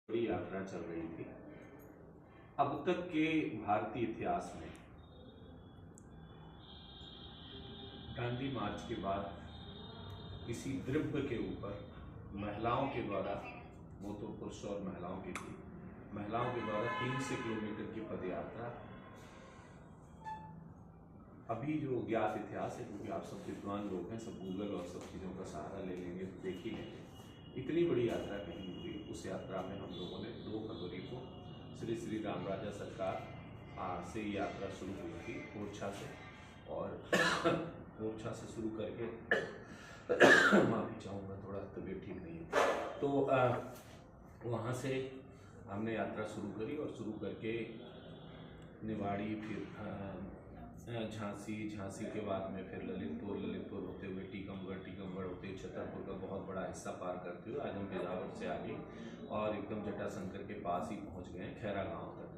बड़ी यात्रा चल रही थी। अब तक के भारतीय इतिहास में दांडी मार्च के बाद किसी द्रव्य के ऊपर महिलाओं के द्वारा, वो तो पुरुष और महिलाओं की थी, महिलाओं के द्वारा 300 किलोमीटर की पदयात्रा, अभी जो ज्ञात इतिहास है, क्योंकि आप सब विद्वान लोग हैं, सब गूगल और सब चीज़ों का सहारा ले लेंगे तो देख ही लेंगे, इतनी बड़ी यात्रा कहीं हुई। उस यात्रा में हम लोगों ने 2 फरवरी को श्री श्री रामराजा सरकार से यात्रा शुरू हुई थी ओरछा से, और ओरछा से शुरू करके माफ़ी चाहूँगा, थोड़ा तबीयत ठीक नहीं है, तो वहाँ से हमने यात्रा शुरू करी और शुरू करके निवाड़ी, फिर झांसी के बाद में फिर ललितपुर होते हुए टीकमगढ़ होते हुए छतरपुर का बहुत बड़ा हिस्सा पार करते हुए आज हम बिजावर से आगे और एकदम जटाशंकर के पास ही पहुंच गए खैरा गांव तक।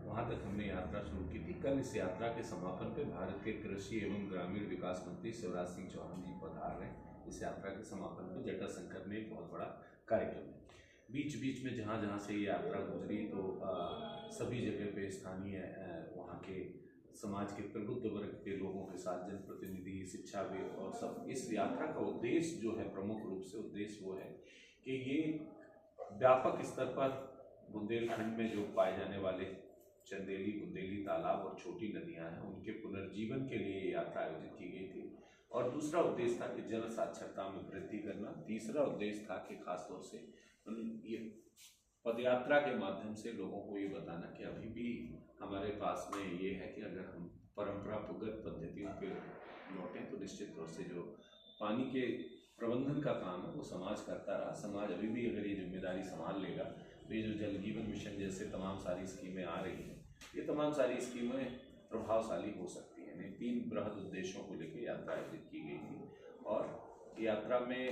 वहां तक हमने यात्रा शुरू की थी। कल इस यात्रा के समापन पे भारत के कृषि एवं ग्रामीण विकास मंत्री शिवराज सिंह चौहान जी पधार रहे हैं। इस यात्रा के समापन पे जटाशंकर में एक बहुत बड़ा कार्यक्रम है। बीच बीच में जहाँ जहाँ से ये यात्रा गुजरी तो सभी जगह पे स्थानीय वहाँ के समाज के प्रबुद्ध वर्ग के लोगों के साथ जनप्रतिनिधि, शिक्षाविद और सब। इस यात्रा का उद्देश्य जो है, प्रमुख रूप से उद्देश्य वो है कि ये व्यापक स्तर पर बुंदेलखंड में जो पाए जाने वाले चंदेली, बुंदेली तालाब और छोटी नदियां हैं, उनके पुनर्जीवन के लिए ये यात्रा आयोजित की गई थी। और दूसरा उद्देश्य था कि जल साक्षरता में वृद्धि करना। तीसरा उद्देश्य था कि खासतौर से ये पदयात्रा के माध्यम से लोगों को ये बताना कि अभी भी हमारे पास में ये है कि अगर हम परंपरागत पद्धतियों पे लौटें तो निश्चित तौर से जो पानी के प्रबंधन का काम है वो समाज करता रहा। समाज अभी भी अगर ये जिम्मेदारी संभाल लेगा तो ये जो जल जीवन मिशन जैसे तमाम सारी स्कीमें आ रही हैं, ये तमाम सारी स्कीमें प्रभावशाली हो सकती हैं। इन 3 बृहद उद्देश्यों को लेकर यात्रा आयोजित की गई थी और यात्रा में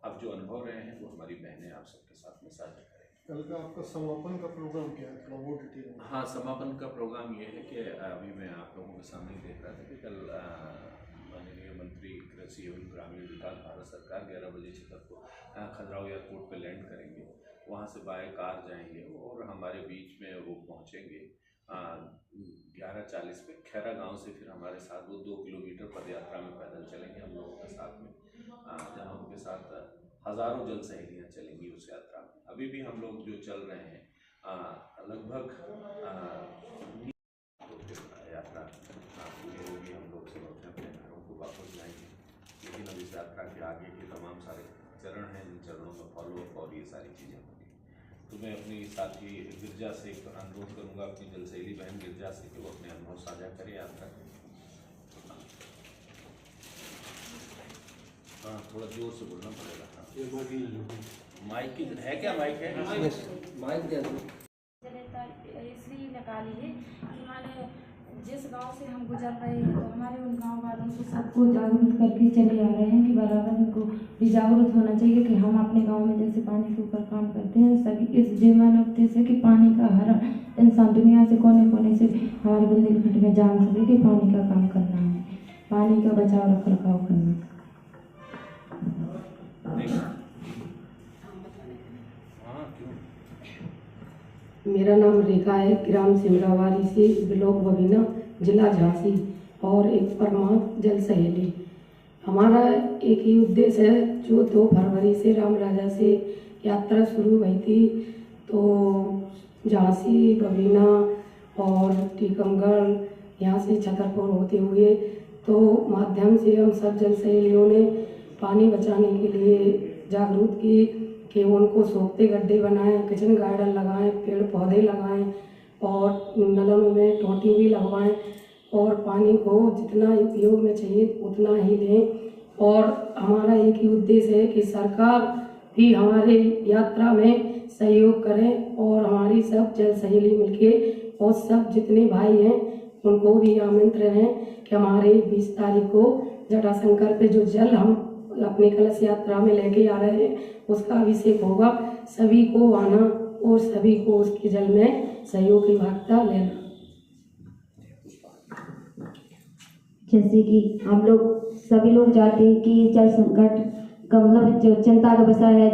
अब जो अनुभव रहे हैं वो हमारी बहनें आप सबके साथ में साझा करें। कल का आपका समापन का प्रोग्राम क्या है, थोड़ा वो डिटेल में? हाँ, समापन का प्रोग्राम ये है कि अभी मैं आप लोगों के सामने ही देख रहा था कि कल माननीय मंत्री कृषि एवं ग्रामीण विकास भारत सरकार 11 बजे छतरपुर खजुराहो एयरपोर्ट पे लैंड करेंगे। वहाँ से बाय कार जाएंगे और हमारे बीच में वो पहुँचेंगे 11:40 पे खैरा गांव से। फिर हमारे साथ वो 2 किलोमीटर पदयात्रा में पैदल चलेंगे हम लोगों के साथ में, जहाँ उनके साथ हज़ारों जल सहेलियाँ चलेंगी उस यात्रा में। अभी भी हम लोग जो चल रहे हैं लगभग यात्रा पूरी होगी, हम लोग सब अपने अपने घरों को वापस जाएंगे। लेकिन अब इस यात्रा के आगे के तमाम सारे चरण हैं, जिन चरणों में फॉलोअप और ये सारी चीज़ें होंगी। तो मैं अपनी साथी गिरजा से अनुरोध करूँगा, अपनी जलसैली बहन गिरजा से, कि वो अपने अनुभव साझा करें यात्रा। हाँ, थोड़ा जोर से बोलना पड़ेगा। माइक की है क्या? माइक है? माइक दे दो। इसलिए निकाली है कि माने जिस गांव से हम गुजर रहे हैं तो हमारे उन गांव वालों को सबको जागरूक करके चले आ रहे हैं कि बराबर उनको भी जागरूक होना चाहिए कि हम अपने गांव में जैसे पानी के ऊपर काम करते हैं, सभी इस जिम्मेदारी से कि पानी का हर इंसान दुनिया से कोने कोने से हमारे बुंदेलखंड में जान सके कि पानी का काम करना है, पानी का बचाव रख रखाव करना। मेरा नाम रेखा है, ग्राम सिमरावारी से, ब्लॉक बबीना, जिला झांसी, और एक परमात्म जल सहेली। हमारा एक ही उद्देश्य है, जो 2 फरवरी से रामराजा से यात्रा शुरू हुई थी, तो झांसी, बबीना और टीकमगढ़, यहाँ से छतरपुर होते हुए, तो माध्यम से हम सब जल सहेलियों ने पानी बचाने के लिए जागरूक की कि उनको सोखते गड्ढे बनाएं, किचन गार्डन लगाएं, पेड़ पौधे लगाएं और नलों में टोंटी भी लगवाएं और पानी को जितना उपयोग में चाहिए उतना ही लें। और हमारा एक ही उद्देश्य है कि सरकार भी हमारे यात्रा में सहयोग करें और हमारी सब जल सहेली मिलके और सब जितने भाई हैं उनको भी आमंत्रण है कि हमारे 20 तारीख को जटाशंकर पे जो जल हम अपने कलश यात्रा में लेके आ रहे हैं उसका अभिषेक होगा। सभी को आना और सभी को उसके जल में सहयोग की भागीदारी लेना। जैसे कि हम लोग सभी लोग चाहते हैं कि जल संकट का मतलब जो चिंता का विषय है,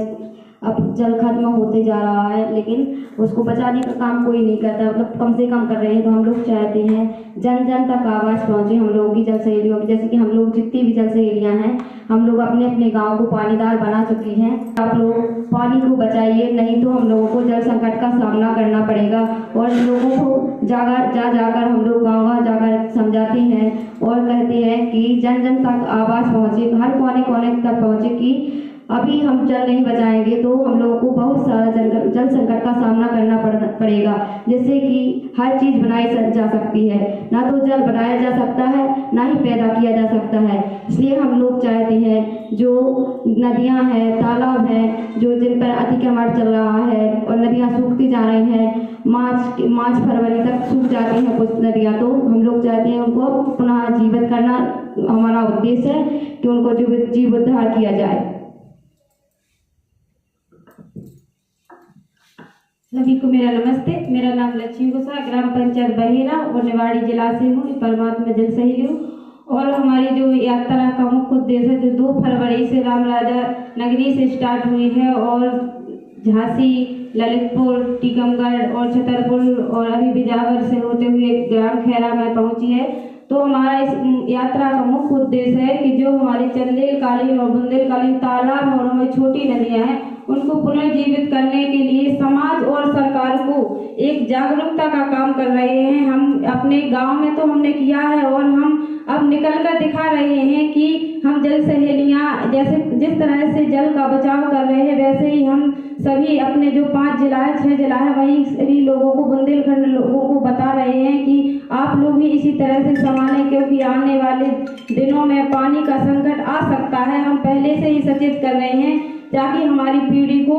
अब जल खत्म होते जा रहा है, लेकिन उसको बचाने का काम कोई नहीं करता, मतलब कम से कम कर रहे हैं। तो हम लोग चाहते हैं जन जन तक आवाज़ पहुँचे हम लोगों की जल सहेलियों की। जैसे कि हम लोग जितनी भी जल सहेलियाँ हैं, हम लोग अपने अपने गाँव को पानीदार बना चुकी हैं। आप लोग पानी को बचाइए, नहीं तो हम लोगों को जल संकट का सामना करना पड़ेगा। और लोगों को जाकर हम लोग गाँव जाकर समझाते हैं और कहते हैं कि जन जन तक आवाज़ पहुँचे, हर कोने कोने तक पहुँचे कि अभी हम जल नहीं बचाएंगे तो हम लोगों को बहुत सारा जल संकट का सामना करना पड़ेगा। जैसे कि हर चीज़ बनाई जा सकती है, ना तो जल बनाया जा सकता है, ना ही पैदा किया जा सकता है। इसलिए हम लोग चाहते हैं जो नदियां हैं, तालाब हैं, जो जिन पर अतिक्रमण चल रहा है और नदियां सूखती जा रही हैं, मार्च फरवरी तक सूख जाती हैं कुछ नदियां, तो हम लोग चाहते हैं उनको पुनः जीवित करना हमारा उद्देश्य है कि उनको जीवोद्धार किया जाए। सभी को मेरा नमस्ते। मेरा नाम लक्ष्मी गुसा, ग्राम पंचायत बहेरा और निवाड़ी जिला से हूँ, परमात्मा जल सहेली हूँ। और हमारी जो यात्रा का मुख्य उद्देश्य है, जो 2 फरवरी से रामराजा नगरी से स्टार्ट हुई है और झांसी, ललितपुर, टीकमगढ़ और छतरपुर और अभी बिजावर से होते हुए ग्राम खैरा में पहुंची है। तो हमारा इस यात्रा का मुख्य उद्देश्य है कि जो हमारे चंदेलकालीन और बुंदेलकालीन तालाब और हमारी छोटी नदियां हैं, उनको पुनर्जीवित करने के लिए समाज और सरकार को एक जागरूकता का काम कर रहे हैं। हम अपने गांव में तो हमने किया है और हम अब निकल कर दिखा रहे हैं कि हम जल सहेलियां जैसे जिस तरह से जल का बचाव कर रहे हैं, वैसे ही हम सभी अपने जो 5 जिला है, 6 जिला है, वही सभी लोगों को, बुंदेलखंड लोगों को बता रहे हैं कि आप लोग भी इसी तरह से संभालें, क्योंकि आने वाले दिनों में पानी का संकट आ सकता है। हम पहले से ही सचेत कर रहे हैं ताकि हमारी पीढ़ी को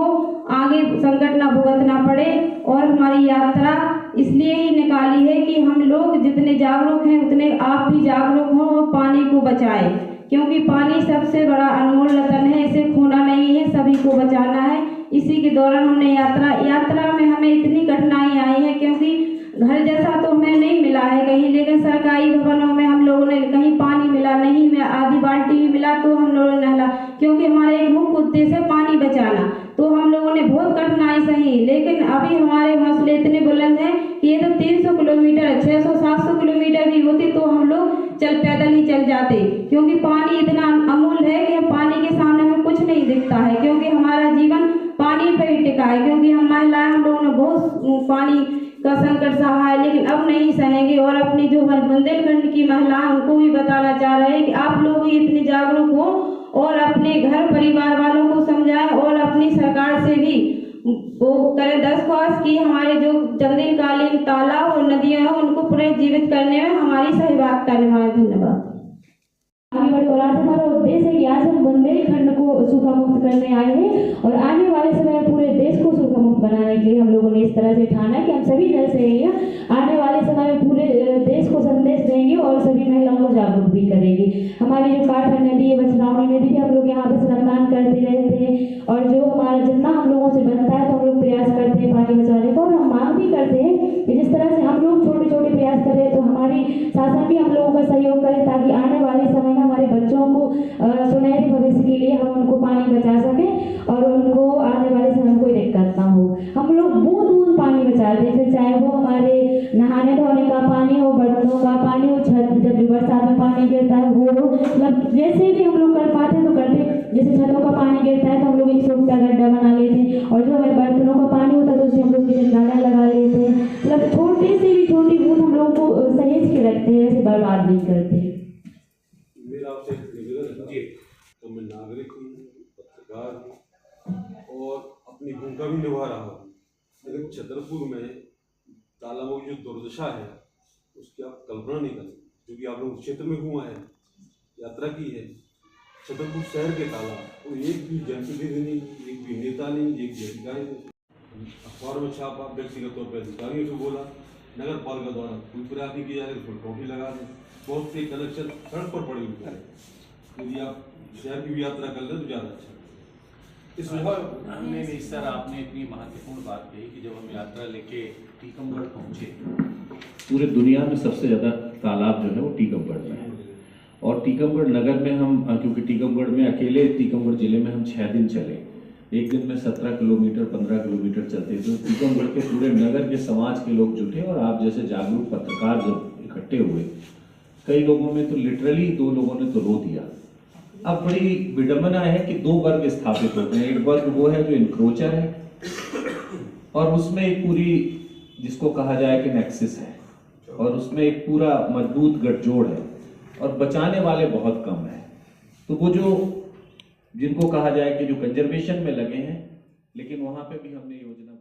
आगे संकट ना भुगतना पड़े। और हमारी यात्रा इसलिए ही निकाली है कि हम लोग जितने जागरूक हैं उतने आप भी जागरूक हों और पानी को बचाएं, क्योंकि पानी सबसे बड़ा अनमोल रतन है, इसे खोना नहीं है, सभी को बचाना है। इसी के दौरान हमने यात्रा में हमें इतनी कठिनाई आई है, क्योंकि घर जैसा तो हमें नहीं मिला है कहीं, लेकिन सरकारी भवनों में हम लोगों ने कहीं पानी मिला नहीं, में आधी बाल्टी भी मिला तो हम लोगों ने नहला, क्योंकि हमारा एक मुख्य उद्देश्य है पानी बचाना। तो हम लोगों ने बहुत कठिनाई सही, लेकिन अभी हमारे हौसले इतने बुलंद हैं कि ये तो 300 किलोमीटर 600-700 किलोमीटर भी होती तो हम लोग पैदल ही चल जाते, क्योंकि पानी इतना अमूल्य है कि पानी के सामने में कुछ नहीं दिखता है, क्योंकि हमारा जीवन पानी पर ही टिका है। क्योंकि हम महिलाएं, हम लोगों ने बहुत पानी का संकट सहा है, लेकिन अब नहीं सहेंगे। और अपनी जो हमारे बुंदेलखंड की महिलाएं, उनको भी बताना चाह रहे हैं कि आप लोग भी इतने जागरूक हो और अपने घर परिवार वालों को समझाएं और अपनी सरकार से भी वो करें दरख्वास्त की हमारे जो चंदेलकालीन तालाब और नदियां हैं उनको पुनर्जीवित करने में हमारी सहभागिता निभाएं। धन्यवाद। और आज हमारा उद्देश्य है कि आज हम बुंदेलखंड को सूखा मुक्त करने आए हैं और आने वाले समय में पूरे देश को सूखा मुक्त बनाने के लिए हम लोगों ने इस तरह से ठाना है कि हम सभी जल सहेलियां आने वाले समय में पूरे देश को संदेश देंगे और सभी महिलाओं को जागरूक भी करेंगे। हमारी जो काठा नदी है, बछरावनी नदी भी हम लोग यहाँ पे स्नान करते रहते हैं और जो हमारा जितना हम लोगों से बनता है तो हम लोग प्रयास करते हैं पानी बचाने का। और हम मांग भी करते हैं कि जिस तरह से हम लोग छोटे छोटे प्रयास करें तो हमारी शासन भी हम लोगों का सहयोग करे, ताकि आने वाले समय में हमारे बच्चों को सुनहरे भविष्य के लिए हम उनको पानी बचा सकें और उनको आने वाले समय में कोई दिक्कत ना हो। हम लोग बूंद बूंद पानी बचाते हैं, फिर चाहे वो हमारे नहाने धोने का पानी हो, बर्तनों का पानी हो, छत जब बरसात में पानी गिरता है वो हो, मतलब जैसे भी हम लोग कर पाते तो करते। जैसे छतों का पानी गिरता है तो हम लोग एक छोटा गड्ढा बना लेते हैं, और जो हमारे बर्तनों का पानी होता है तो उससे हम लोग किचन गार्डन लगा लेते हैं। मतलब छोटे से भी छोटी बूंद हम लोग को सहेज के रखते हैं, ऐसे बर्बाद नहीं करते। मेरा आपसे एक निवेदन है तो मैं नागरिक हूँ, पत्रकार हूँ और अपनी भूमिका भी निभा रहा हूँ, लेकिन छतरपुर में तालाबों की जो दुर्दशा है उसकी आप कल्पना नहीं कर सकते, क्योंकि आप लोग क्षेत्र में हुआ है, यात्रा की है। छतरपुर शहर के तालाब और एक भी जनप्रतिनिधि नहीं, एक भी नेता नहीं, एक भी अधिकारी नहीं, अखबार में छापा, व्यक्तिगत तौर पर अधिकारियों से बोला, नगर पालिका द्वारा कोई प्रयास नहीं किया जाए, उसमें टोपी लगा दें, बहुत से कनेक्शन सड़क पर पड़े हुए हैं। यदि आप शहर की भी यात्रा कर लें तो ज़्यादा अच्छा इस नहीं सर, आपने इतनी महत्वपूर्ण बात कही कि जब हम यात्रा लेके टीकमगढ़ पहुंचे, पूरे दुनिया में सबसे ज़्यादा तालाब जो है वो टीकमगढ़ में है। और टीकमगढ़ नगर में हम, क्योंकि टीकमगढ़ में अकेले टीकमगढ़ जिले में हम 6 दिन चले, एक दिन में 17 किलोमीटर 15 किलोमीटर चलते थे। टीकमगढ़ के पूरे नगर के समाज के लोग जुटे और आप जैसे जागरूक पत्रकार जब इकट्ठे हुए, कई लोगों में तो लिटरली 2 लोगों ने तो रो दिया। अब बड़ी विडंबना है कि 2 वर्ग स्थापित होते हैं। एक वर्ग वो है जो इंक्रोचर है और उसमें एक पूरी जिसको कहा जाए कि नेक्सिस है और उसमें एक पूरा मजबूत गठजोड़ है और बचाने वाले बहुत कम है। तो वो जो जिनको कहा जाए कि जो कंजर्वेशन में लगे हैं, लेकिन वहां पे भी हमने योजना